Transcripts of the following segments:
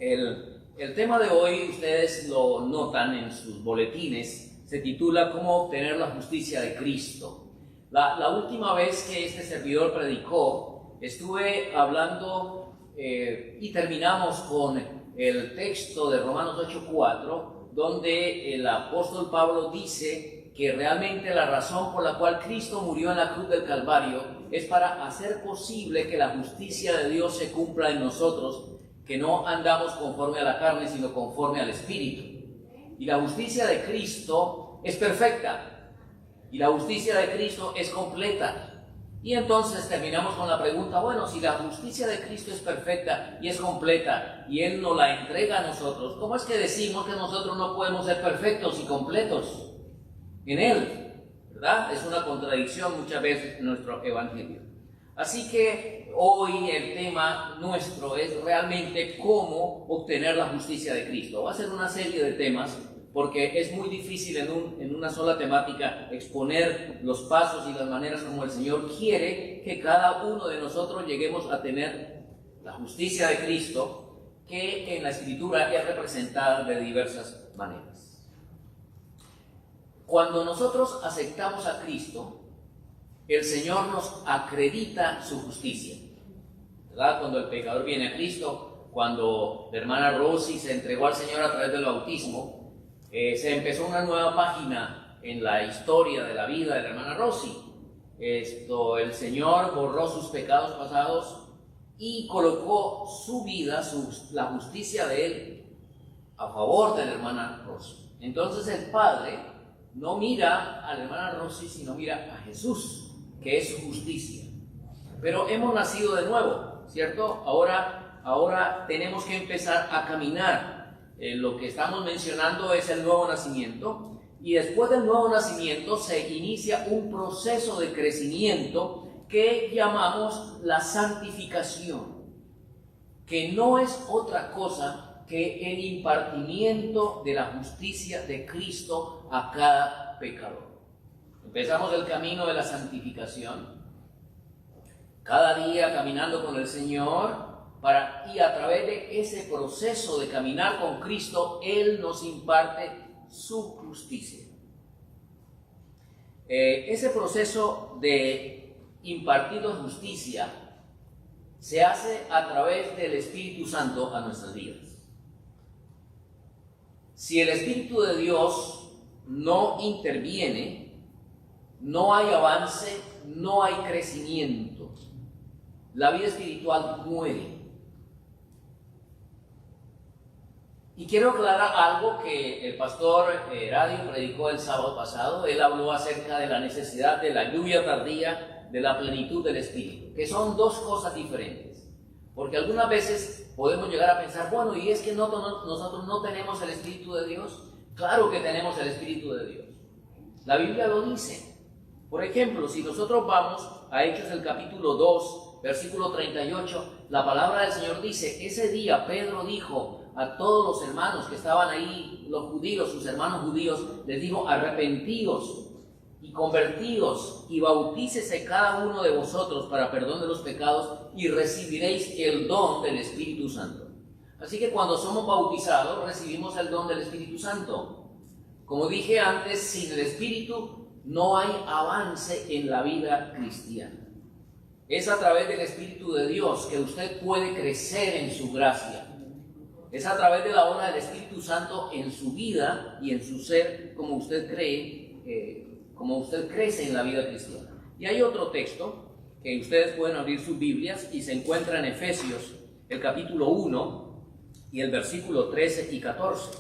El tema de hoy, ustedes lo notan en sus boletines, se titula ¿Cómo obtener la justicia de Cristo? La última vez que este servidor predicó, estuve hablando y terminamos con el texto de Romanos 8:4, donde el apóstol Pablo dice que realmente la razón por la cual Cristo murió en la cruz del Calvario es para hacer posible que la justicia de Dios se cumpla en nosotros, que no andamos conforme a la carne, sino conforme al Espíritu. Y la justicia de Cristo es perfecta, y la justicia de Cristo es completa. Y entonces terminamos con la pregunta, bueno, si la justicia de Cristo es perfecta y es completa, y Él nos la entrega a nosotros, ¿cómo es que decimos que nosotros no podemos ser perfectos y completos en Él? ¿Verdad? Es una contradicción muchas veces en nuestro evangelio. Así que hoy el tema nuestro es realmente cómo obtener la justicia de Cristo. Va a ser una serie de temas porque es muy difícil en una sola temática exponer los pasos y las maneras como el Señor quiere que cada uno de nosotros lleguemos a tener la justicia de Cristo, que en la Escritura es representada de diversas maneras. Cuando nosotros aceptamos a Cristo, el Señor nos acredita su justicia, ¿verdad? Cuando el pecador viene a Cristo, cuando la hermana Rosy se entregó al Señor a través del bautismo, se empezó una nueva página en la historia de la vida de la hermana Rosy. El Señor borró sus pecados pasados y colocó su vida, la justicia de Él, a favor de la hermana Rosy. Entonces el Padre no mira a la hermana Rosy, sino mira a Jesús, que es su justicia. Pero hemos nacido de nuevo, ¿cierto? Ahora tenemos que empezar a caminar. Lo que estamos mencionando es el nuevo nacimiento, y después del nuevo nacimiento se inicia un proceso de crecimiento que llamamos la santificación, que no es otra cosa que el impartimiento de la justicia de Cristo a cada pecador. Empezamos el camino de la santificación, cada día caminando con el Señor, y a través de ese proceso de caminar con Cristo, Él nos imparte su justicia. Ese proceso de impartir la justicia se hace a través del Espíritu Santo a nuestras vidas. Si el Espíritu de Dios no interviene, no hay avance, no hay crecimiento. La vida espiritual muere. Y quiero aclarar algo que el pastor Radio predicó el sábado pasado. Él habló acerca de la necesidad de la lluvia tardía, de la plenitud del Espíritu, que son dos cosas diferentes. Porque algunas veces podemos llegar a pensar, bueno, ¿y es que nosotros no tenemos el Espíritu de Dios? Claro que tenemos el Espíritu de Dios. La Biblia lo dice. Por ejemplo, si nosotros vamos a Hechos del capítulo 2, versículo 38, la palabra del Señor dice, ese día Pedro dijo a todos los hermanos que estaban ahí, los judíos, sus hermanos judíos, les dijo, arrepentíos y convertíos y bautícese cada uno de vosotros para perdón de los pecados y recibiréis el don del Espíritu Santo. Así que cuando somos bautizados recibimos el don del Espíritu Santo. Como dije antes, sin el Espíritu no hay avance en la vida cristiana. Es a través del Espíritu de Dios que usted puede crecer en su gracia. Es a través de la obra del Espíritu Santo en su vida y en su ser como usted crece en la vida cristiana. Y hay otro texto que ustedes pueden abrir sus Biblias y se encuentra en Efesios, el capítulo 1 y el versículo 13 y 14.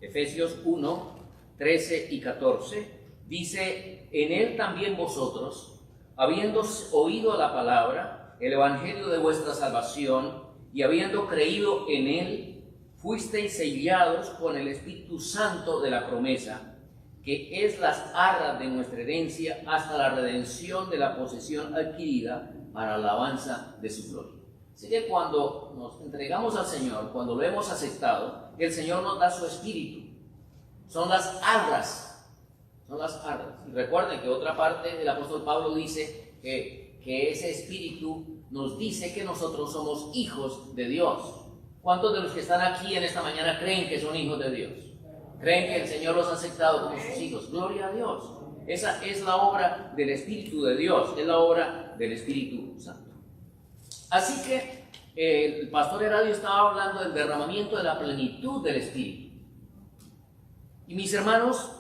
Efesios 1, 13 y 14. Dice, en Él también vosotros, habiendo oído la palabra, el evangelio de vuestra salvación, y habiendo creído en Él, fuisteis sellados con el Espíritu Santo de la promesa, que es las arras de nuestra herencia hasta la redención de la posesión adquirida para la alabanza de su gloria. Así que cuando nos entregamos al Señor, cuando lo hemos aceptado, el Señor nos da su Espíritu. Son las arras. Y recuerden que otra parte del apóstol Pablo dice que ese Espíritu nos dice que nosotros somos hijos de Dios. ¿Cuántos de los que están aquí en esta mañana creen que son hijos de Dios? ¿Creen que el Señor los ha aceptado como sus hijos? Gloria a Dios. Esa es la obra del Espíritu de Dios, es la obra del Espíritu Santo. Así que el pastor Heradio estaba hablando del derramamiento de la plenitud del Espíritu. Y mis hermanos,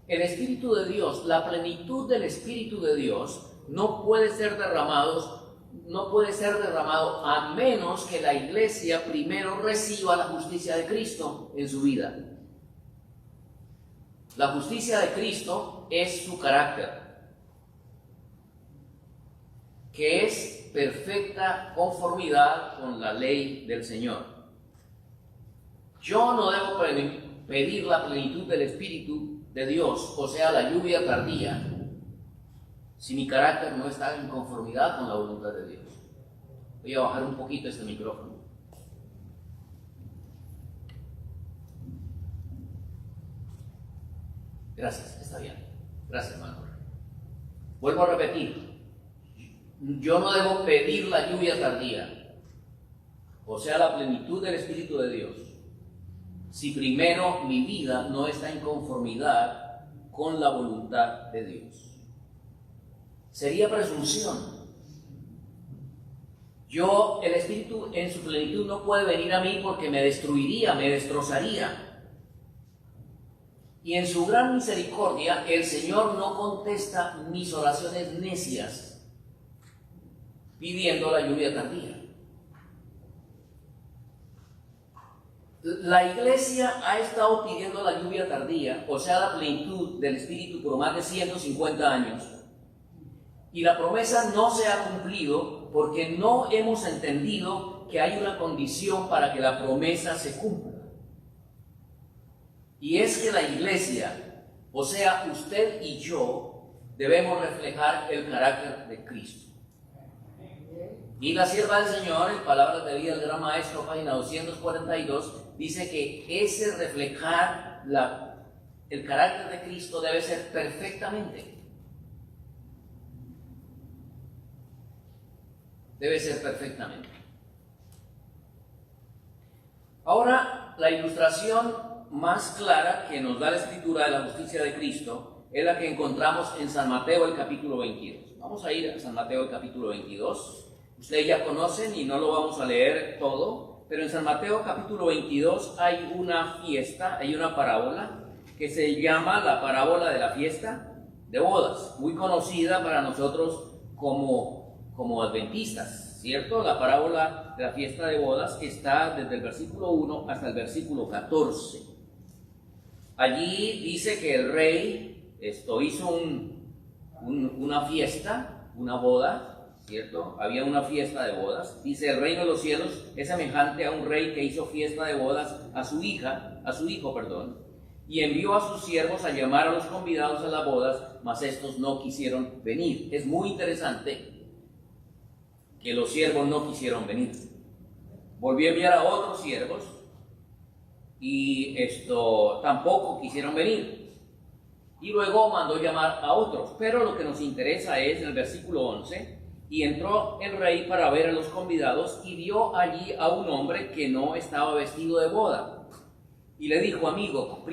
el Espíritu de Dios, la plenitud del Espíritu de Dios no puede ser derramado a menos que la iglesia primero reciba la justicia de Cristo en su vida. La justicia de Cristo es su carácter, que es perfecta conformidad con la ley del Señor. Yo no debo pedir la plenitud del Espíritu de Dios, o sea, la lluvia tardía, si mi carácter no está en conformidad con la voluntad de Dios. Voy a bajar un poquito este micrófono. Gracias, está bien. Gracias, hermano. Vuelvo a repetir. Yo no debo pedir la lluvia tardía, o sea, la plenitud del Espíritu de Dios, si primero mi vida no está en conformidad con la voluntad de Dios. Sería presunción. El Espíritu en su plenitud no puede venir a mí porque me destruiría, me destrozaría. Y en su gran misericordia, el Señor no contesta mis oraciones necias pidiendo la lluvia tardía. La iglesia ha estado pidiendo la lluvia tardía, o sea, la plenitud del Espíritu por más de 150 años. Y la promesa no se ha cumplido porque no hemos entendido que hay una condición para que la promesa se cumpla. Y es que la iglesia, o sea, usted y yo, debemos reflejar el carácter de Cristo. Y la sierva del Señor, en Palabras de Vida del Gran Maestro, página 242, dice que ese reflejar el carácter de Cristo debe ser perfectamente. Debe ser perfectamente. Ahora, la ilustración más clara que nos da la Escritura de la justicia de Cristo es la que encontramos en San Mateo, el capítulo 22. Vamos a ir a San Mateo, el capítulo 22. Ustedes ya conocen y no lo vamos a leer todo, pero en San Mateo, capítulo 22, hay una fiesta, hay una parábola que se llama la parábola de la fiesta de bodas, muy conocida para nosotros como adventistas, ¿cierto? La parábola de la fiesta de bodas está desde el versículo 1 hasta el versículo 14. Allí dice que el rey hizo una fiesta, una boda, ¿cierto? Había una fiesta de bodas. Dice, el reino de los cielos es semejante a un rey que hizo fiesta de bodas a su hijo, y envió a sus siervos a llamar a los convidados a las bodas, mas estos no quisieron venir. Es muy interesante que los siervos no quisieron venir. Volvió a enviar a otros siervos y tampoco quisieron venir. Y luego mandó llamar a otros. Pero lo que nos interesa es en el versículo 11, y entró el rey para ver a los convidados y vio allí a un hombre que no estaba vestido de boda. Y le dijo, amigo,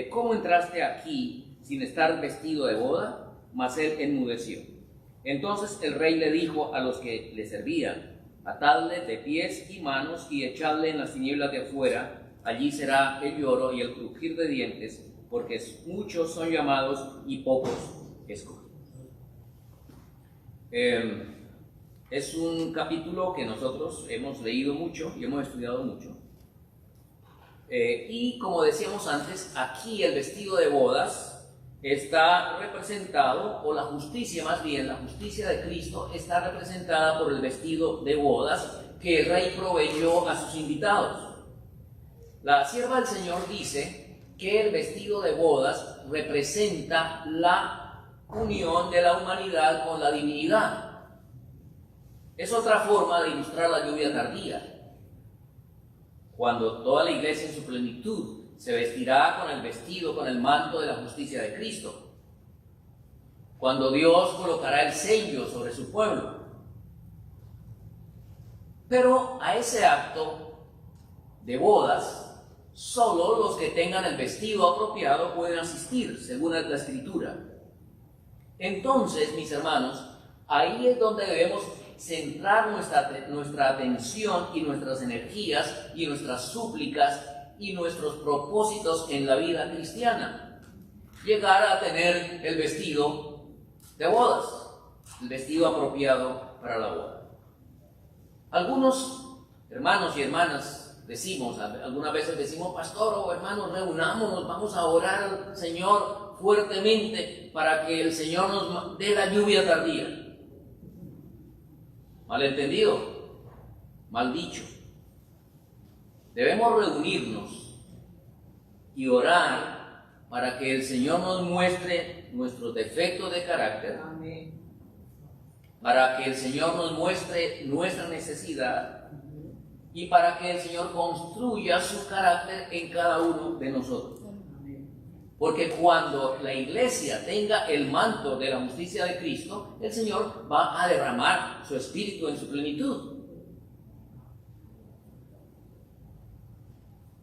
¿cómo entraste aquí sin estar vestido de boda? Mas él enmudeció. Entonces el rey le dijo a los que le servían, atadle de pies y manos y echadle en las tinieblas de afuera, allí será el lloro y el crujir de dientes, porque muchos son llamados y pocos escogidos. Es un capítulo que nosotros hemos leído mucho y hemos estudiado mucho. Y como decíamos antes, aquí el vestido de bodas está representado, o la justicia más bien, la justicia de Cristo está representada por el vestido de bodas que el rey proveyó a sus invitados. La sierva del Señor dice que el vestido de bodas representa la unión de la humanidad con la divinidad. Es otra forma de ilustrar la lluvia tardía, cuando toda la iglesia en su plenitud se vestirá con el vestido, con el manto de la justicia de Cristo, cuando Dios colocará el sello sobre su pueblo. Pero a ese acto de bodas, solo los que tengan el vestido apropiado pueden asistir, según la Escritura. Entonces, mis hermanos, ahí es donde debemos centrar nuestra atención y nuestras energías y nuestras súplicas y nuestros propósitos en la vida cristiana. Llegar a tener el vestido de bodas, el vestido apropiado para la boda. Algunos hermanos y hermanas algunas veces decimos, pastor o hermanos, reunámonos, vamos a orar al Señor fuertemente para que el Señor nos dé la lluvia tardía. Malentendido, mal dicho. Debemos reunirnos y orar para que el Señor nos muestre nuestros defectos de carácter. Amén. Para que el Señor nos muestre nuestra necesidad y para que el Señor construya su carácter en cada uno de nosotros. Porque cuando la iglesia tenga el manto de la justicia de Cristo, el Señor va a derramar su espíritu en su plenitud.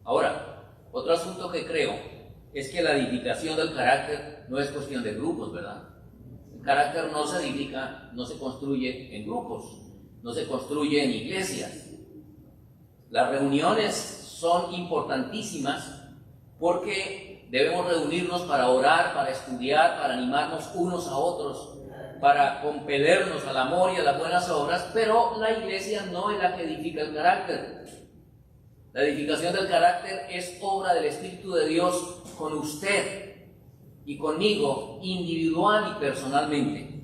Ahora, otro asunto que creo es que la edificación del carácter no es cuestión de grupos, ¿verdad? El carácter no se edifica, no se construye en grupos, no se construye en iglesias. Las reuniones son importantísimas porque debemos reunirnos para orar, para estudiar, para animarnos unos a otros, para compelernos al amor y a las buenas obras, pero la iglesia no es la que edifica el carácter. La edificación del carácter es obra del Espíritu de Dios con usted y conmigo, individual y personalmente.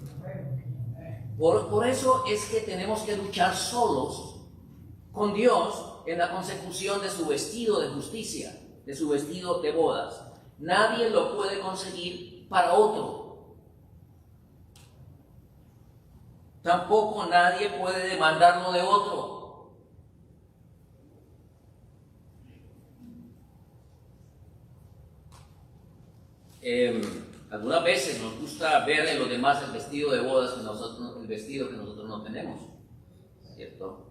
Por eso es que tenemos que luchar solos con Dios en la consecución de su vestido de justicia, de su vestido de bodas. Nadie lo puede conseguir para otro. Tampoco nadie puede demandarlo de otro. Algunas veces nos gusta ver en los demás el vestido de bodas que nosotros, el vestido que nosotros no tenemos, ¿cierto?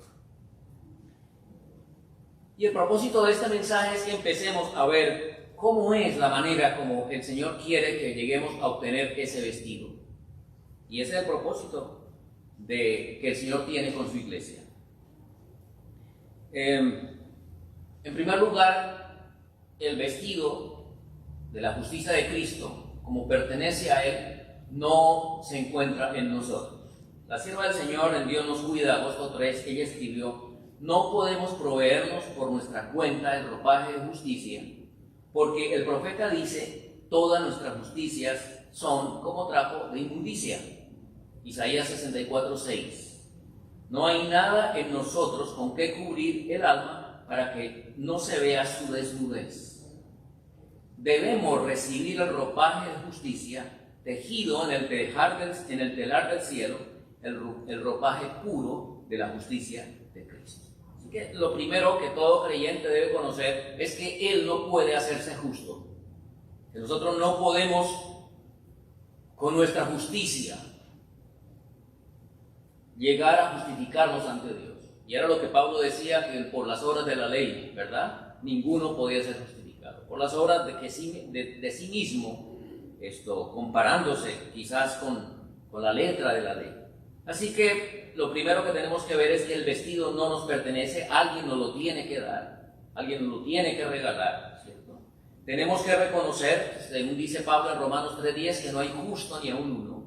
Y el propósito de este mensaje es que empecemos a ver cómo es la manera como el Señor quiere que lleguemos a obtener ese vestido. Y ese es el propósito que el Señor tiene con su iglesia. En primer lugar, el vestido de la justicia de Cristo, como pertenece a Él, no se encuentra en nosotros. La sierva del Señor en Dios nos cuida, agosto 3, ella escribió: no podemos proveernos por nuestra cuenta el ropaje de justicia, porque el profeta dice, todas nuestras justicias son como trapo de inmundicia. Isaías 64:6. No hay nada en nosotros con que cubrir el alma para que no se vea su desnudez. Debemos recibir el ropaje de justicia tejido en el telar del cielo, el ropaje puro de la justicia de Cristo. Así que lo primero que todo creyente debe conocer es que Él no puede hacerse justo. Que nosotros no podemos con nuestra justicia llegar a justificarnos ante Dios. Y era lo que Pablo decía, que por las obras de la ley, ¿verdad? Ninguno podía ser justificado. Por las obras de sí mismo, comparándose quizás con la letra de la ley. Así que lo primero que tenemos que ver es que el vestido no nos pertenece, alguien nos lo tiene que dar, alguien nos lo tiene que regalar, ¿cierto? Tenemos que reconocer, según dice Pablo en Romanos 3:10, que no hay justo ni aun uno.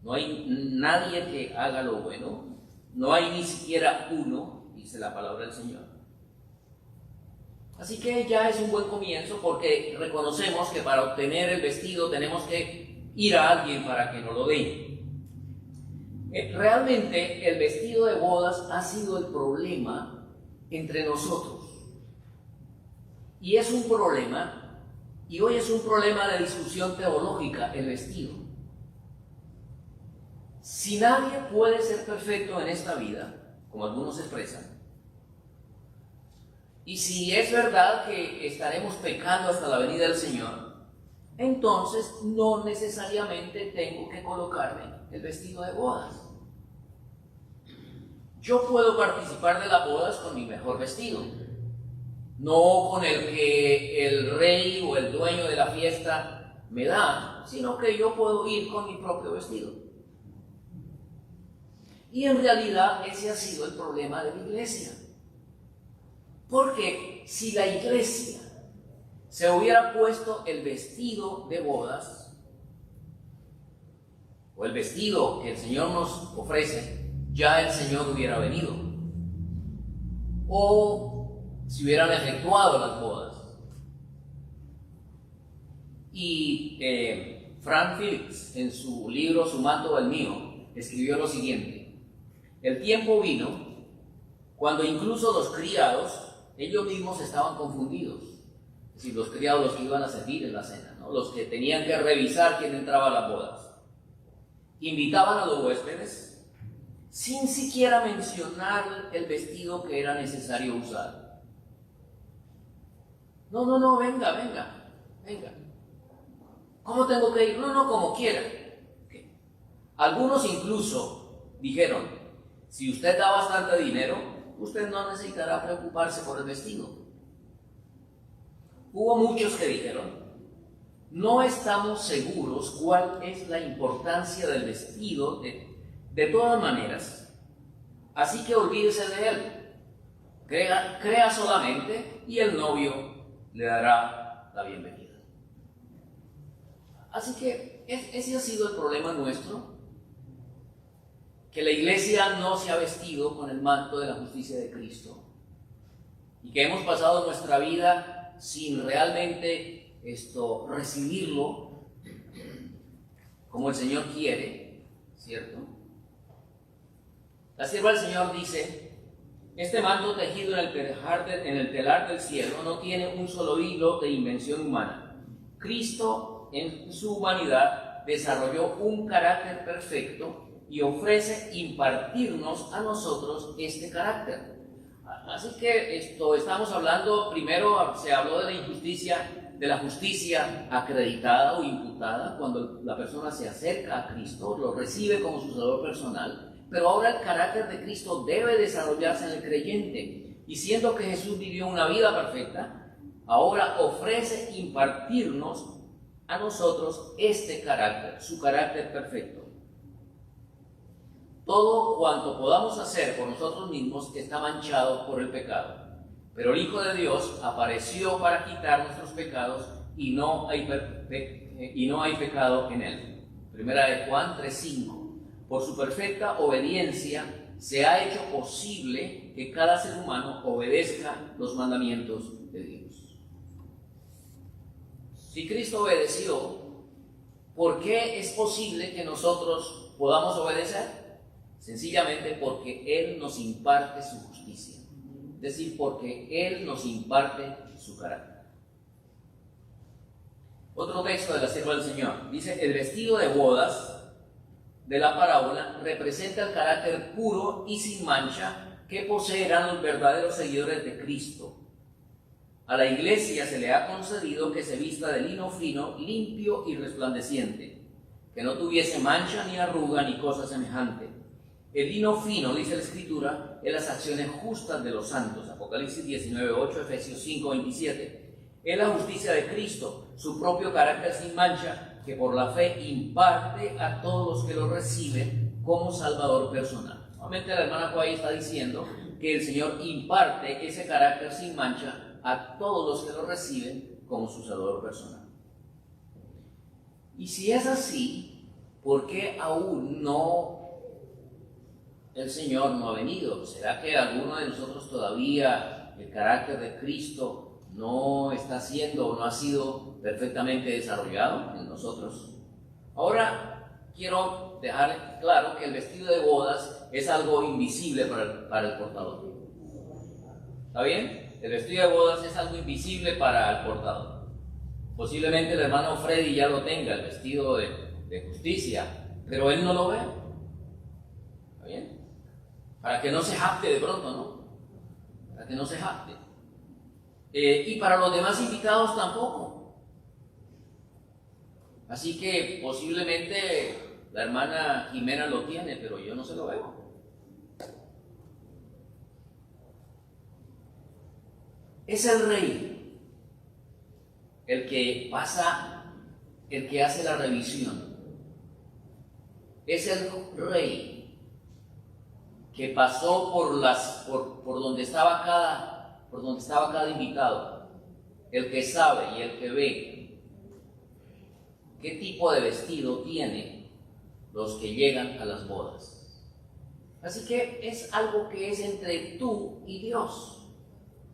No hay nadie que haga lo bueno, no hay ni siquiera uno, dice la palabra del Señor. Así que ya es un buen comienzo porque reconocemos que para obtener el vestido tenemos que ir a alguien para que nos lo dé. Realmente el vestido de bodas ha sido el problema entre nosotros. Y es un problema, y hoy es un problema de discusión teológica, el vestido. Si nadie puede ser perfecto en esta vida, como algunos expresan, y si es verdad que estaremos pecando hasta la venida del Señor, entonces no necesariamente tengo que colocarme el vestido de bodas. yo puedo participar de las bodas con mi mejor vestido, no con el que el rey o el dueño de la fiesta me da, sino que yo puedo ir con mi propio vestido. Y en realidad ese ha sido el problema de la iglesia. Porque si la iglesia se hubiera puesto el vestido de bodas, o el vestido que el Señor nos ofrece, ya el Señor hubiera venido. O se hubieran efectuado las bodas. Y Frank Phillips, en su libro Su manto del mío, escribió lo siguiente: el tiempo vino cuando incluso los criados, ellos mismos estaban confundidos. Es decir, los criados, los que iban a servir en la cena, ¿no? Los que tenían que revisar quién entraba a las bodas, invitaban a los huéspedes sin siquiera mencionar el vestido que era necesario usar. No, venga. ¿Cómo tengo que ir? No, como quiera. Okay. Algunos incluso dijeron: si usted da bastante dinero, usted no necesitará preocuparse por el vestido. Hubo muchos que dijeron: no estamos seguros cuál es la importancia del vestido de todas maneras, así que olvídese de él. Crea solamente y el novio le dará la bienvenida. Así que ese ha sido el problema nuestro, que la iglesia no se ha vestido con el manto de la justicia de Cristo y que hemos pasado nuestra vida sin realmente recibirlo como el Señor quiere, ¿cierto? La sierva del Señor dice: este manto tejido en el telar del cielo no tiene un solo hilo de invención humana. Cristo en su humanidad desarrolló un carácter perfecto y ofrece impartirnos a nosotros este carácter. Así que estamos hablando, primero se habló de la injusticia, de la justicia acreditada o imputada, cuando la persona se acerca a Cristo, lo recibe como su salvador personal, pero ahora el carácter de Cristo debe desarrollarse en el creyente, y siendo que Jesús vivió una vida perfecta, ahora ofrece impartirnos a nosotros este carácter, su carácter perfecto. Todo cuanto podamos hacer por nosotros mismos está manchado por el pecado. Pero el Hijo de Dios apareció para quitar nuestros pecados y no hay pecado en él. Primera de Juan 3:5. Por su perfecta obediencia se ha hecho posible que cada ser humano obedezca los mandamientos de Dios. Si Cristo obedeció, ¿por qué es posible que nosotros podamos obedecer? Sencillamente porque Él nos imparte su justicia, es decir, porque Él nos imparte su carácter. Otro texto de la sierva del Señor dice: el vestido de bodas de la parábola representa el carácter puro y sin mancha que poseerán los verdaderos seguidores de Cristo. A la iglesia se le ha concedido que se vista de lino fino, limpio y resplandeciente, que no tuviese mancha ni arruga ni cosa semejante. El lino fino, dice la Escritura, es las acciones justas de los santos. Apocalipsis 19:8, Efesios 5:27. Es la justicia de Cristo, su propio carácter sin mancha, que por la fe imparte a todos los que lo reciben como Salvador personal. Nuevamente la hermana Cuay está diciendo que el Señor imparte ese carácter sin mancha a todos los que lo reciben como su Salvador personal. Y si es así, ¿por qué aún el Señor no ha venido? ¿Será que alguno de nosotros todavía el carácter de Cristo no está siendo o no ha sido perfectamente desarrollado en nosotros? Ahora quiero dejar claro que el vestido de bodas es algo invisible para el portador. ¿Está bien? El vestido de bodas es algo invisible para el portador. Posiblemente el hermano Freddy ya lo tenga, el vestido de justicia, pero él no lo ve. ¿Está bien? Para que no se jacte de pronto, ¿no? Para que no se jacte. Y para los demás invitados tampoco. Así que posiblemente la hermana Jimena lo tiene, pero yo no se lo veo. Es el rey el que pasa, el que hace la revisión. Es el rey que pasó por donde estaba cada invitado, el que sabe y el que ve qué tipo de vestido tienen los que llegan a las bodas. Así que es algo que es entre tú y Dios,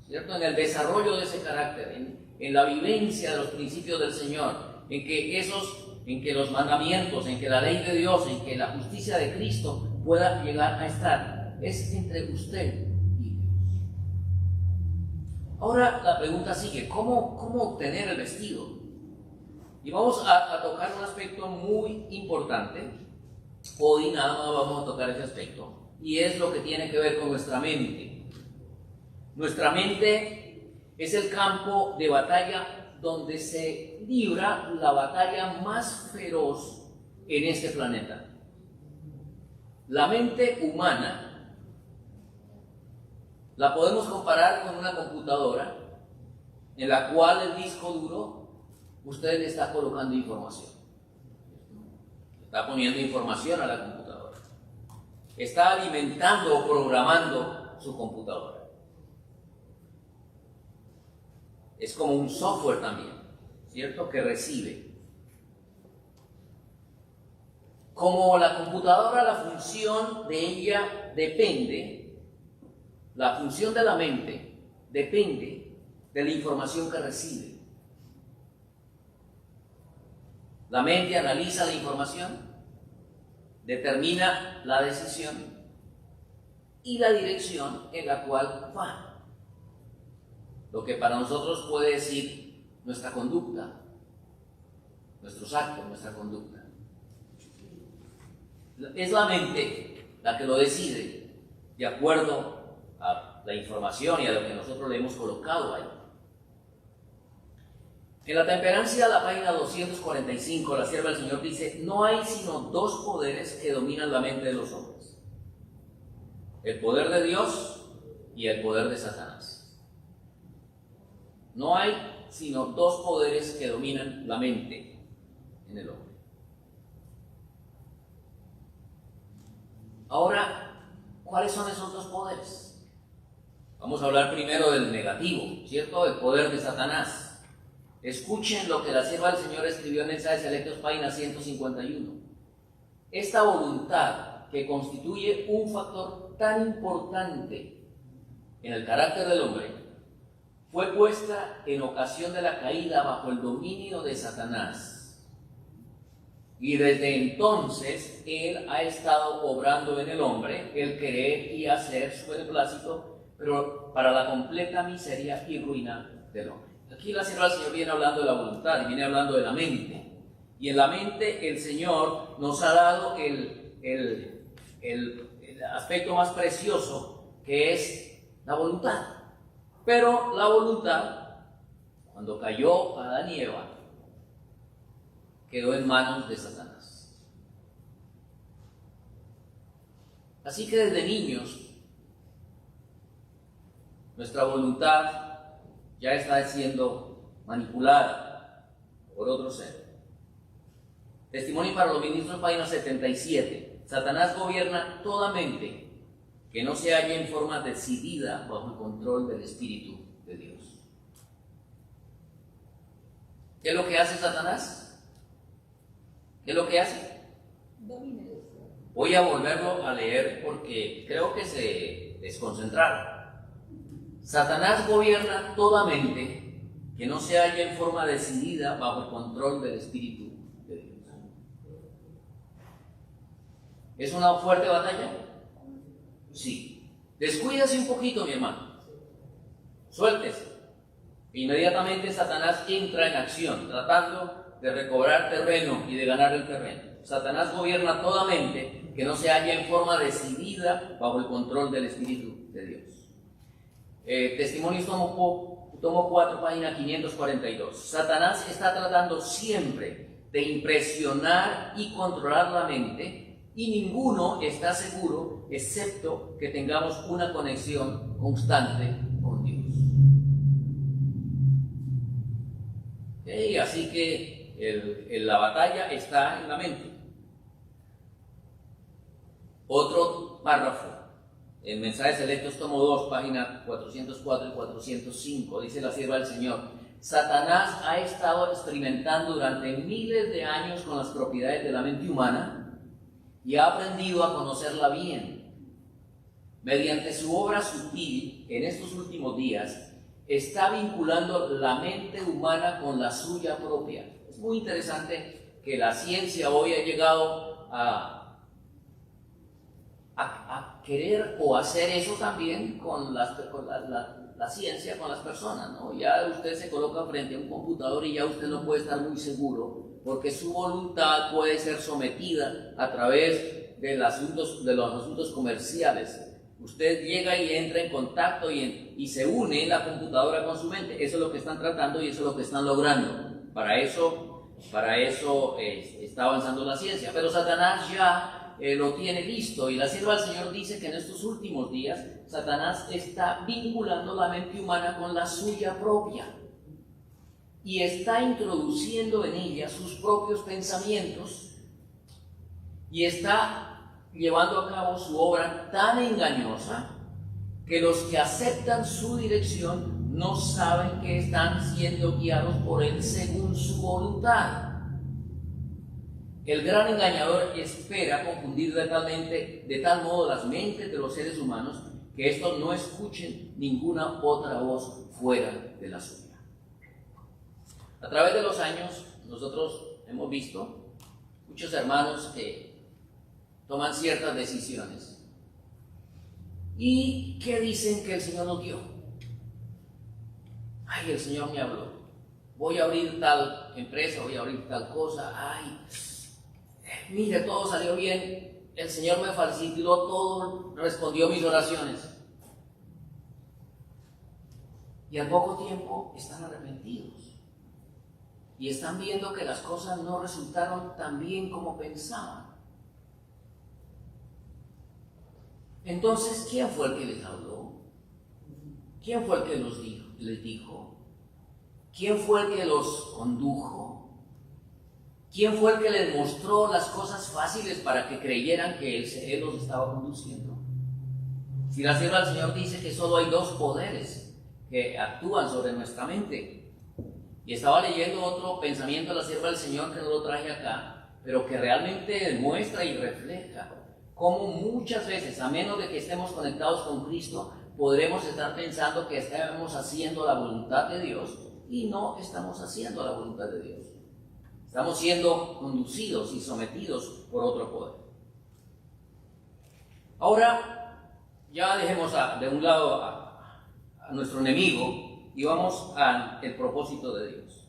¿cierto? En el desarrollo de ese carácter, en la vivencia de los principios del Señor, en que los mandamientos, en que la ley de Dios, en que la justicia de Cristo pueda llegar a estar. Es entre usted y Dios. Ahora la pregunta sigue, ¿cómo obtener el vestido? Y vamos a tocar un aspecto muy importante. Hoy nada más vamos a tocar ese aspecto, y es lo que tiene que ver con nuestra mente. Nuestra mente es el campo de batalla donde se libra la batalla más feroz en este planeta. La mente humana la podemos comparar con una computadora en la cual el disco duro usted le está colocando información. Está poniendo información a la computadora. Está alimentando o programando su computadora. Es como un software también, ¿cierto? Que recibe. Como la computadora, la función de ella depende, la función de la mente depende de la información que recibe. La mente analiza la información, determina la decisión y la dirección en la cual va. Lo que para nosotros puede decir nuestra conducta, nuestros actos, nuestra conducta. Es la mente la que lo decide de acuerdo a la información y a lo que nosotros le hemos colocado ahí. En la temperancia, la página 245, la sierva del Señor dice: no hay sino dos poderes que dominan la mente de los hombres: el poder de Dios y el poder de Satanás. No hay sino dos poderes que dominan la mente en el hombre. Ahora, ¿cuáles son esos dos poderes? Vamos a hablar primero del negativo, ¿cierto? El poder de Satanás. Escuchen lo que la sierva del Señor escribió en Mensajes Selectos, página 151. Esta voluntad, que constituye un factor tan importante en el carácter del hombre, fue puesta en ocasión de la caída bajo el dominio de Satanás. Y desde entonces él ha estado obrando en el hombre el querer y hacer su beneplácito, pero para la completa miseria y ruina del hombre. Aquí la sierva del Señor viene hablando de la voluntad y viene hablando de la mente. Y en la mente el Señor nos ha dado el aspecto más precioso, que es la voluntad. Pero la voluntad, cuando cayó Adán y Eva, quedó en manos de Satanás. Así que desde niños, nuestra voluntad ya está siendo manipulada por otro ser. Testimonio para los ministros, página 77. Satanás gobierna toda mente que no se halla en forma decidida bajo el control del Espíritu de Dios. ¿Qué es lo que hace Satanás? ¿Qué es lo que hace? Voy a volverlo a leer porque creo que se desconcentraron. Satanás gobierna toda mente que no se halla en forma decidida bajo el control del Espíritu de Dios. ¿Es una fuerte batalla? Sí. Descuídase un poquito, mi hermano. Suéltese. Inmediatamente Satanás entra en acción, tratando de recobrar terreno y de ganar el terreno. Satanás gobierna toda mente que no se halla en forma decidida bajo el control del Espíritu de Dios. Testimonios tomo 4, página 542. Satanás está tratando siempre de impresionar y controlar la mente, y ninguno está seguro excepto que tengamos una conexión constante con Dios. Así que la batalla está en la mente. Otro párrafo, en Mensajes Selectos, tomo 2, página 404 y 405, dice la sierva del Señor: Satanás ha estado experimentando durante miles de años con las propiedades de la mente humana y ha aprendido a conocerla bien. Mediante su obra sutil, en estos últimos días, está vinculando la mente humana con la suya propia. Es muy interesante que la ciencia hoy ha llegado a querer o hacer eso también con la ciencia, con las personas, ¿no? Ya usted se coloca frente a un computador y ya usted no puede estar muy seguro, porque su voluntad puede ser sometida a través de los asuntos comerciales. Usted llega y entra en contacto y se une la computadora con su mente. Eso es lo que están tratando y eso es lo que están logrando. Para eso está avanzando la ciencia. Pero Satanás ya lo tiene listo, y la sierva del Señor dice que en estos últimos días Satanás está vinculando la mente humana con la suya propia y está introduciendo en ella sus propios pensamientos y está llevando a cabo su obra tan engañosa que los que aceptan su dirección no saben que están siendo guiados por él según su voluntad. El gran engañador espera confundir de tal modo las mentes de los seres humanos que estos no escuchen ninguna otra voz fuera de la suya. A través de los años, nosotros hemos visto muchos hermanos que toman ciertas decisiones y que dicen que el Señor nos dio. Ay, el Señor me habló. Voy a abrir tal empresa, voy a abrir tal cosa. Ay, mire, todo salió bien, el Señor me facilitó todo, respondió mis oraciones. Y al poco tiempo están arrepentidos y están viendo que las cosas no resultaron tan bien como pensaban. Entonces, ¿quién fue el que les habló? ¿Quién fue el que les dijo? ¿Quién fue el que los condujo? ¿Quién fue el que les mostró las cosas fáciles para que creyeran que Él los estaba conduciendo? Si la sierva del Señor dice que solo hay dos poderes que actúan sobre nuestra mente. Y estaba leyendo otro pensamiento de la sierva del Señor que no lo traje acá, pero que realmente demuestra y refleja cómo muchas veces, a menos de que estemos conectados con Cristo, podremos estar pensando que estamos haciendo la voluntad de Dios y no estamos haciendo la voluntad de Dios. Estamos siendo conducidos y sometidos por otro poder. Ahora, ya dejemos de un lado a nuestro enemigo y vamos al propósito de Dios.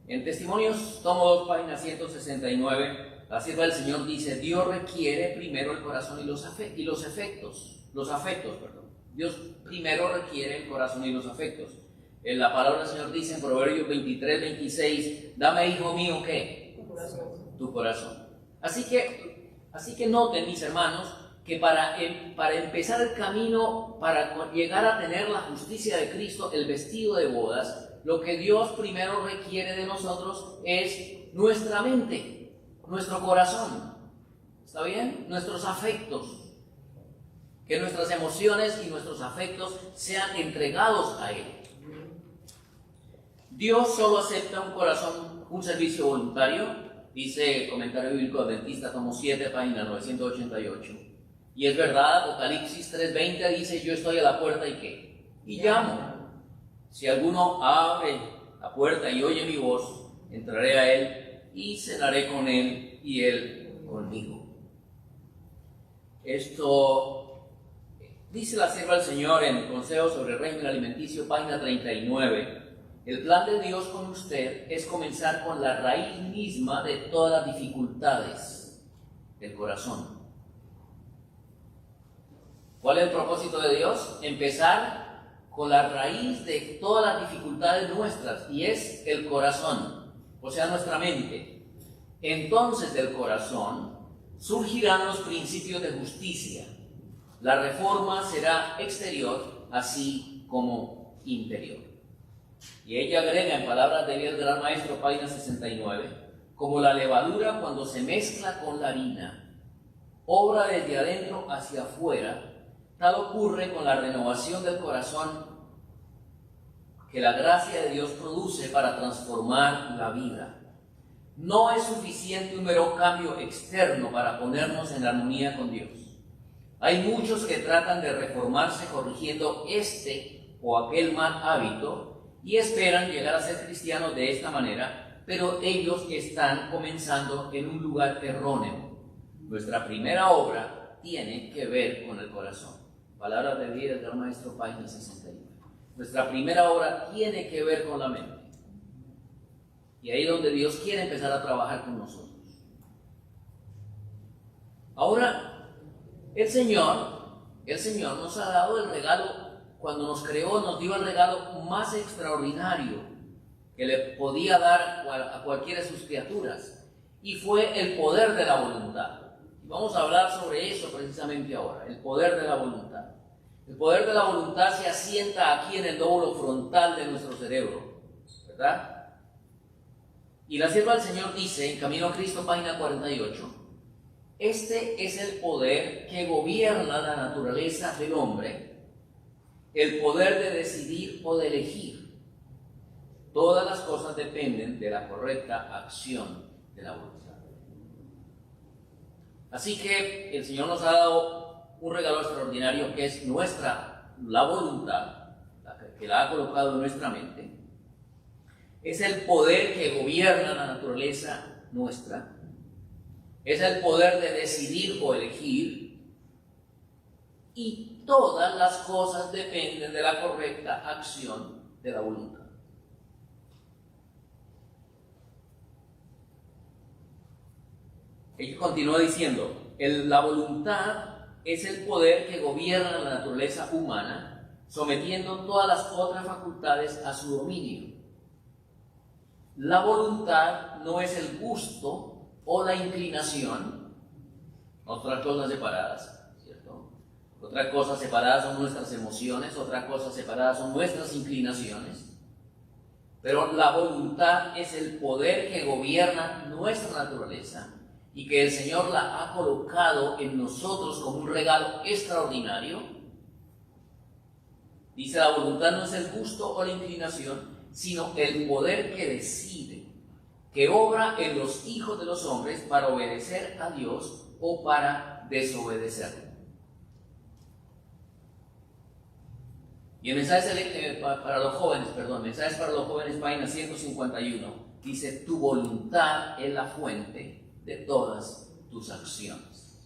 En Testimonios, tomo 2, página 169, la sierva del Señor dice: Dios requiere primero el corazón y los afectos. Dios primero requiere el corazón y los afectos. En la palabra del Señor dice en Proverbios 23, 26, dame, hijo mío, ¿qué? Tu corazón. Así que noten, mis hermanos, que para empezar el camino, para llegar a tener la justicia de Cristo, el vestido de bodas, lo que Dios primero requiere de nosotros es nuestra mente, nuestro corazón. ¿Está bien? Nuestros afectos. Que nuestras emociones y nuestros afectos sean entregados a Él. Dios solo acepta un servicio voluntario, dice el Comentario Bíblico Adventista, tomo 7, página 988. Y es verdad, Apocalipsis 3:20 dice: yo estoy a la puerta y ¿qué? Y llamo. Si alguno abre la puerta y oye mi voz, entraré a él y cenaré con él y él conmigo. Esto dice la sierva del Señor en Consejo sobre el Régimen Alimenticio, página 39. El plan de Dios con usted es comenzar con la raíz misma de todas las dificultades del corazón. ¿Cuál es el propósito de Dios? Empezar con la raíz de todas las dificultades nuestras, y es el corazón, o sea, nuestra mente. Entonces del corazón surgirán los principios de justicia. La reforma será exterior, así como interior. Y ella agrega en palabras del gran maestro, página 69, como la levadura cuando se mezcla con la harina, obra desde adentro hacia afuera, tal ocurre con la renovación del corazón que la gracia de Dios produce para transformar la vida. No es suficiente un mero cambio externo para ponernos en armonía con Dios. Hay muchos que tratan de reformarse corrigiendo este o aquel mal hábito y esperan llegar a ser cristianos de esta manera, pero ellos están comenzando en un lugar erróneo. Nuestra primera obra tiene que ver con el corazón. Palabras de vida del maestro, página 61. Nuestra primera obra tiene que ver con la mente. Y ahí es donde Dios quiere empezar a trabajar con nosotros. Ahora, el Señor nos ha dado el regalo, cuando nos creó, nos dio el regalo más extraordinario que le podía dar a cualquiera de sus criaturas, y fue el poder de la voluntad. Y vamos a hablar sobre eso precisamente ahora, el poder de la voluntad. El poder de la voluntad se asienta aquí en el lóbulo frontal de nuestro cerebro, ¿verdad? Y la sierva del Señor dice, en Camino a Cristo, página 48, este es el poder que gobierna la naturaleza del hombre, el poder de decidir o de elegir. Todas las cosas dependen de la correcta acción de la voluntad. Así que el Señor nos ha dado un regalo extraordinario que es la voluntad, que la ha colocado en nuestra mente. Es el poder que gobierna la naturaleza nuestra. Es el poder de decidir o elegir. Y todas las cosas dependen de la correcta acción de la voluntad. Ella continúa diciendo, la voluntad es el poder que gobierna la naturaleza humana, sometiendo todas las otras facultades a su dominio. La voluntad no es el gusto o la inclinación, otras cosas separadas, ¿cierto? Otras cosas separadas son nuestras emociones, otras cosas separadas son nuestras inclinaciones. Pero la voluntad es el poder que gobierna nuestra naturaleza y que el Señor la ha colocado en nosotros como un regalo extraordinario. Dice, la voluntad no es el gusto o la inclinación, sino el poder que decide, que obra en los hijos de los hombres para obedecer a Dios o para desobedecerlo. Y el mensaje para los jóvenes, página 151, dice, tu voluntad es la fuente de todas tus acciones.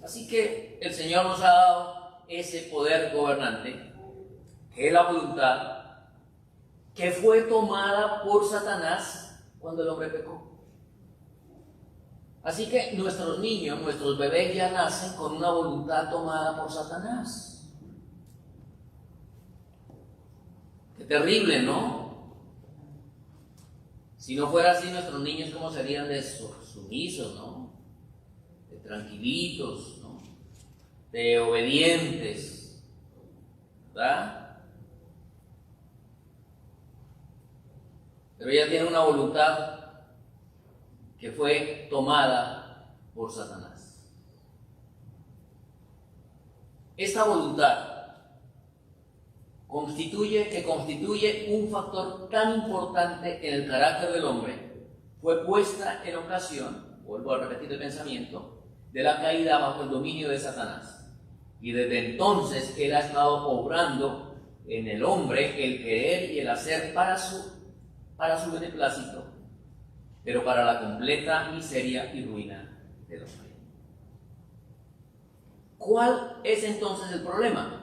Así que el Señor nos ha dado ese poder gobernante, que es la voluntad, que fue tomada por Satanás cuando el hombre pecó. Así que nuestros niños, nuestros bebés ya nacen con una voluntad tomada por Satanás. Qué terrible, ¿no? Si no fuera así, nuestros niños, ¿cómo serían de sumisos, ¿no? De tranquilitos, ¿no? De obedientes, ¿verdad? Pero ella tiene una voluntad que fue tomada por Satanás. Esta voluntad constituye un factor tan importante en el carácter del hombre, fue puesta en ocasión, vuelvo a repetir el pensamiento, de la caída bajo el dominio de Satanás. Y desde entonces él ha estado obrando en el hombre el querer y el hacer para su beneplácito, pero para la completa miseria y ruina del hombre. ¿Cuál es entonces el problema?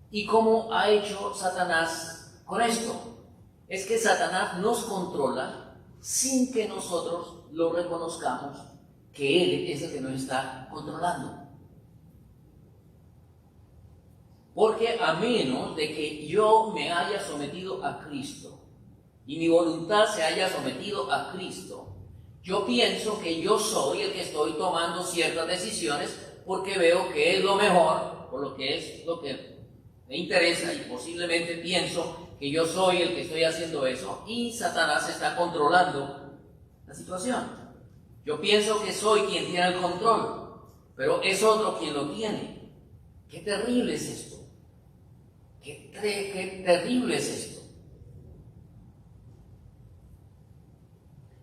¿Y cómo ha hecho Satanás con esto? Es que Satanás nos controla sin que nosotros lo reconozcamos, que él es el que nos está controlando. Porque a menos de que yo me haya sometido a Cristo y mi voluntad se haya sometido a Cristo, yo pienso que yo soy el que estoy tomando ciertas decisiones porque veo que es lo mejor, por lo que es lo que Me interesa y posiblemente pienso que yo soy el que estoy haciendo eso y Satanás está controlando la situación. Yo pienso que soy quien tiene el control, pero es otro quien lo tiene. Qué terrible es esto. Qué terrible es esto.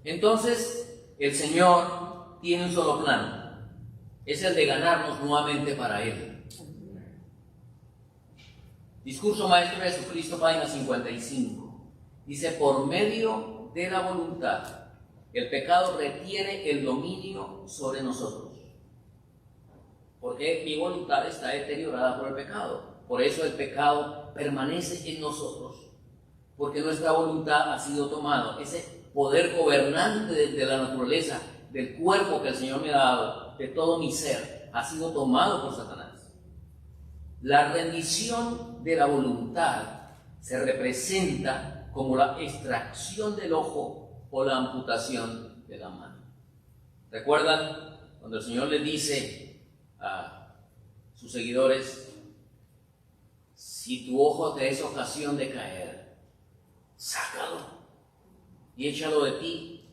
Entonces, el Señor tiene un solo plan. Es el de ganarnos nuevamente para Él. Discurso Maestro de Jesucristo, página 55. Dice, por medio de la voluntad, el pecado retiene el dominio sobre nosotros. Porque mi voluntad está deteriorada por el pecado. Por eso el pecado permanece en nosotros. Porque nuestra voluntad ha sido tomada. Ese poder gobernante de la naturaleza, del cuerpo que el Señor me ha dado, de todo mi ser, ha sido tomado por Satanás. La rendición de la voluntad se representa como la extracción del ojo o la amputación de la mano. ¿Recuerdan cuando el Señor le dice a sus seguidores, si tu ojo te es ocasión de caer, sácalo y échalo de ti,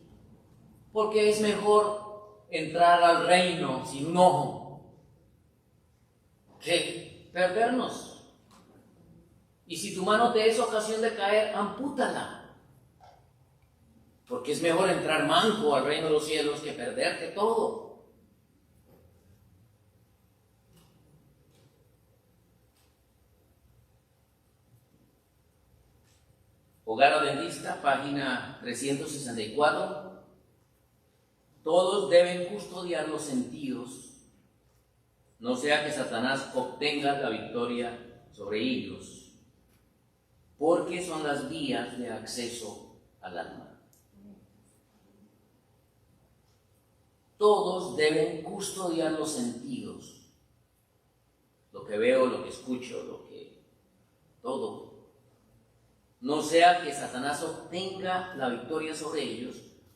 porque es mejor entrar al reino sin un ojo que perdernos. Y si tu mano te es ocasión de caer, ampútala, porque es mejor entrar manco al reino de los cielos que perderte todo. Hogar Adventista, página 364. Todos deben custodiar los sentidos, no sea que Satanás obtenga la victoria sobre ellos, porque son las vías de acceso al alma. Todos deben custodiar los sentidos, lo que veo, lo que escucho, todo. No sea que Satanás obtenga la victoria sobre ellos,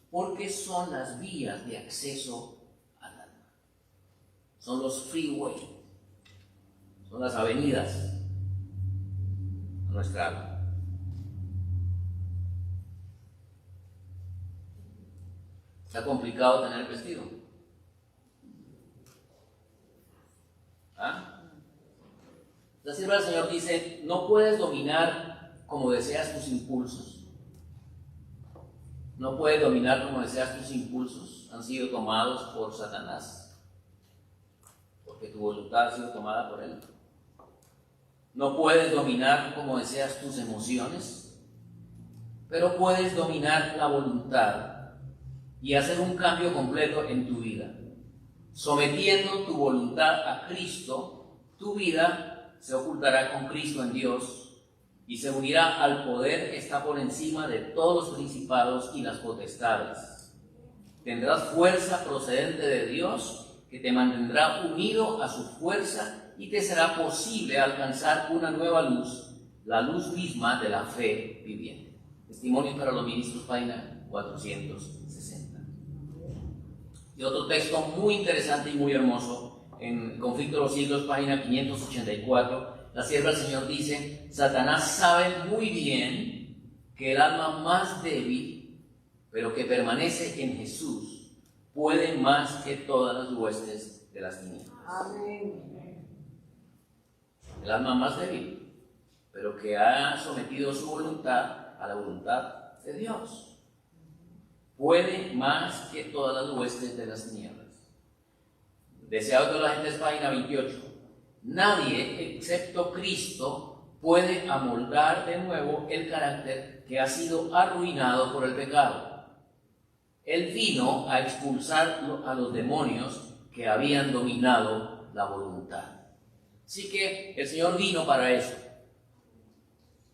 porque son las vías de acceso al alma. Son los freeways, son las avenidas a nuestra alma. Está complicado tener el vestido. La sierva del Señor dice, no puedes dominar como deseas tus impulsos. No puedes dominar como deseas tus impulsos. Han sido tomados por Satanás, porque tu voluntad ha sido tomada por él. No puedes dominar como deseas tus emociones, pero puedes dominar la voluntad y hacer un cambio completo en tu vida. Sometiendo tu voluntad a Cristo, tu vida se ocultará con Cristo en Dios y se unirá al poder que está por encima de todos los principados y las potestades. Tendrás fuerza procedente de Dios que te mantendrá unido a su fuerza y te será posible alcanzar una nueva luz, la luz misma de la fe viviente. Testimonios para los ministros, página 460. Y otro texto muy interesante y muy hermoso, en Conflicto de los Siglos, página 584, la sierva del Señor dice, Satanás sabe muy bien que el alma más débil, pero que permanece en Jesús, puede más que todas las huestes de las tinieblas. Amén. El alma más débil, pero que ha sometido su voluntad a la voluntad de Dios, puede más que todas las huestes de las tinieblas. Deseado de la gente es página 28. Nadie, excepto Cristo, puede amoldar de nuevo el carácter que ha sido arruinado por el pecado. Él vino a expulsar a los demonios que habían dominado la voluntad. Así que el Señor vino para eso,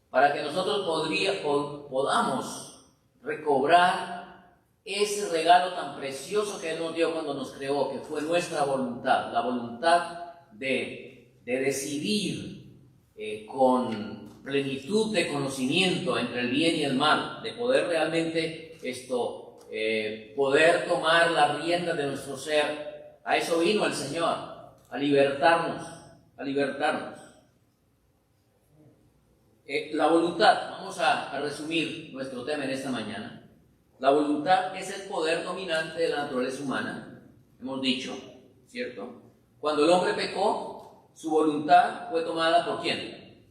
para que nosotros podamos recobrar ese regalo tan precioso que Él nos dio cuando nos creó, que fue nuestra voluntad, la voluntad de decidir con plenitud de conocimiento entre el bien y el mal, de poder realmente poder tomar la rienda de nuestro ser. A eso vino el Señor, a libertarnos, a libertarnos. La voluntad, vamos a resumir nuestro tema en esta mañana. La voluntad es el poder dominante de la naturaleza humana, hemos dicho, ¿cierto? Cuando el hombre pecó, su voluntad fue tomada ¿por quién?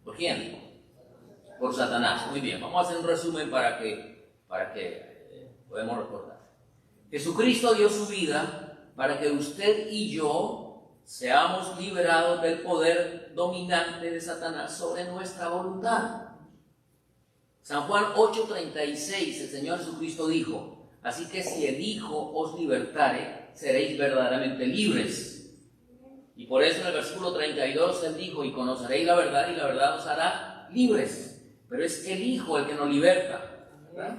¿Por quién? Por Satanás. Muy bien, vamos a hacer un resumen para que podamos recordar. Jesucristo dio su vida para que usted y yo seamos liberados del poder dominante de Satanás sobre nuestra voluntad. San Juan 8:36, el Señor Jesucristo dijo: así que si el Hijo os libertare, seréis verdaderamente libres. Y por eso en el versículo 32 Él dijo: y conoceréis la verdad, y la verdad os hará libres. Pero es el Hijo el que nos liberta, ¿verdad?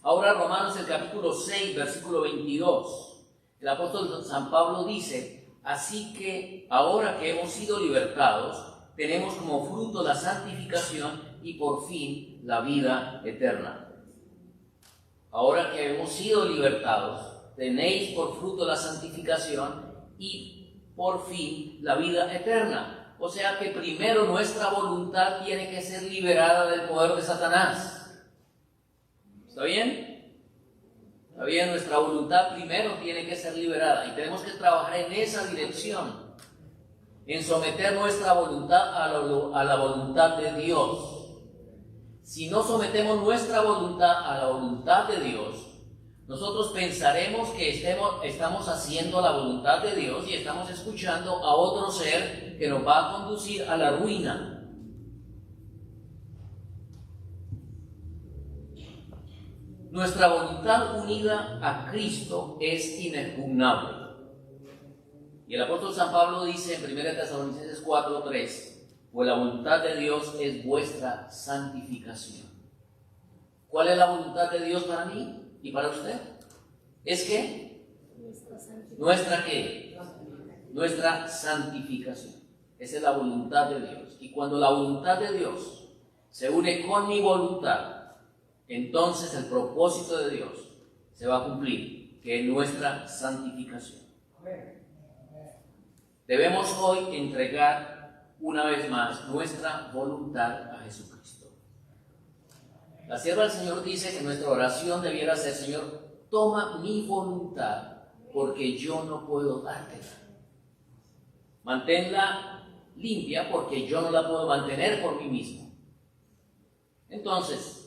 Ahora Romanos, el capítulo 6, versículo 22. El apóstol San Pablo dice: así que ahora que hemos sido libertados, tenemos como fruto la santificación y por fin la vida eterna. Ahora que hemos sido libertados, tenéis por fruto la santificación y por fin la vida eterna. O sea que primero nuestra voluntad tiene que ser liberada del poder de Satanás. ¿Está bien? Está bien, nuestra voluntad primero tiene que ser liberada y tenemos que trabajar en esa dirección, en someter nuestra voluntad a la voluntad de Dios. Si no sometemos nuestra voluntad a la voluntad de Dios, nosotros pensaremos que estamos haciendo la voluntad de Dios y estamos escuchando a otro ser que nos va a conducir a la ruina. Nuestra voluntad unida a Cristo es inexpugnable. Y el apóstol San Pablo dice en 1 Tesalonicenses 4:3: pues la voluntad de Dios es vuestra santificación. ¿Cuál es la voluntad de Dios para mí y para usted? ¿Es qué? ¿Nuestra qué? Nuestra santificación. Esa es la voluntad de Dios. Y cuando la voluntad de Dios se une con mi voluntad, entonces el propósito de Dios se va a cumplir, que es nuestra santificación. Debemos hoy entregar una vez más nuestra voluntad a Jesucristo. La sierva del Señor dice que nuestra oración debiera ser: Señor, toma mi voluntad porque yo no puedo dártela. Manténla limpia porque yo no la puedo mantener por mí mismo. Entonces,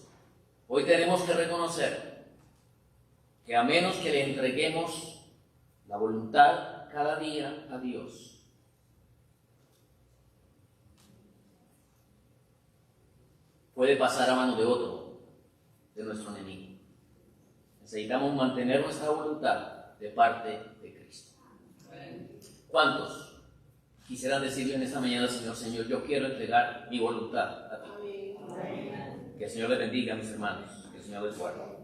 hoy tenemos que reconocer que a menos que le entreguemos la voluntad cada día a Dios, puede pasar a mano de otro, de nuestro enemigo. Necesitamos mantener nuestra voluntad de parte de Cristo. ¿Cuántos quisieran decirle en esta mañana al Señor: Señor, yo quiero entregar mi voluntad a ti? Que el Señor les bendiga, mis hermanos. Que el Señor les guarde.